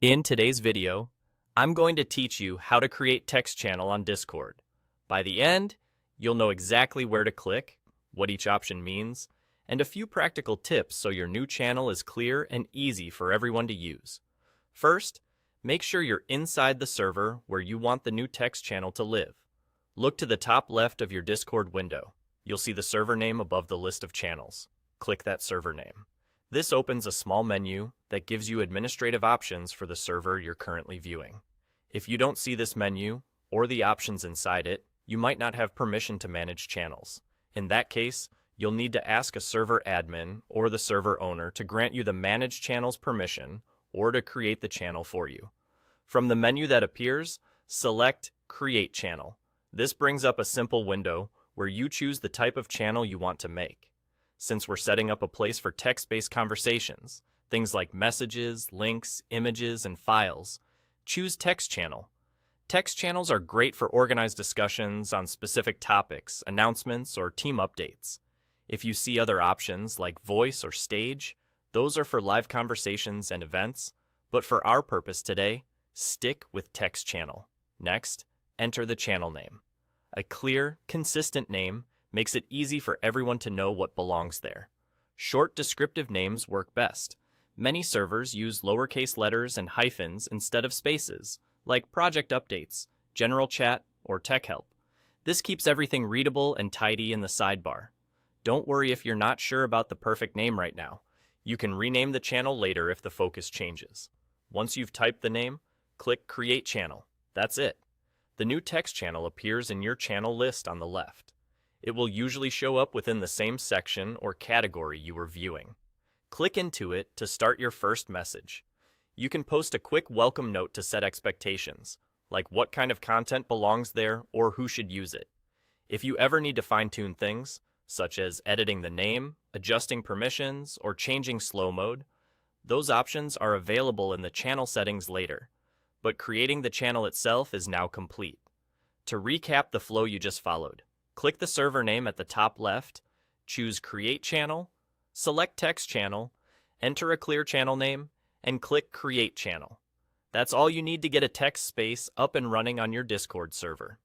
In today's video, I'm going to teach you how to create text channel on Discord. By the end, you'll know exactly where to click, what each option means, and a few practical tips so your new channel is clear and easy for everyone to use. First, make sure you're inside the server where you want the new text channel to live. Look to the top left of your Discord window. You'll see the server name above the list of channels. Click that server name. This opens a small menu that gives you administrative options for the server you're currently viewing. If you don't see this menu, or the options inside it, you might not have permission to manage channels. In that case, you'll need to ask a server admin or the server owner to grant you the Manage Channels permission or to create the channel for you. From the menu that appears, select Create Channel. This brings up a simple window where you choose the type of channel you want to make. Since we're setting up a place for text-based conversations, things like messages, links, images, and files, choose Text Channel. Text channels are great for organized discussions on specific topics, announcements, or team updates. If you see other options like Voice or Stage, those are for live conversations and events, but for our purpose today, stick with Text Channel. Next, enter the channel name. A clear, consistent name makes it easy for everyone to know what belongs there. Short descriptive names work best. Many servers use lowercase letters and hyphens instead of spaces, like Project Updates, General Chat, or Tech Help. This keeps everything readable and tidy in the sidebar. Don't worry if you're not sure about the perfect name right now. You can rename the channel later if the focus changes. Once you've typed the name, click Create Channel. That's it. The new text channel appears in your channel list on the left. It will usually show up within the same section or category you were viewing. Click into it to start your first message. You can post a quick welcome note to set expectations, like what kind of content belongs there or who should use it. If you ever need to fine-tune things, such as editing the name, adjusting permissions, or changing slow mode, those options are available in the channel settings later. But creating the channel itself is now complete. To recap the flow you just followed, click the server name at the top left, choose Create Channel, select Text Channel, enter a clear channel name, and click Create Channel. That's all you need to get a text space up and running on your Discord server.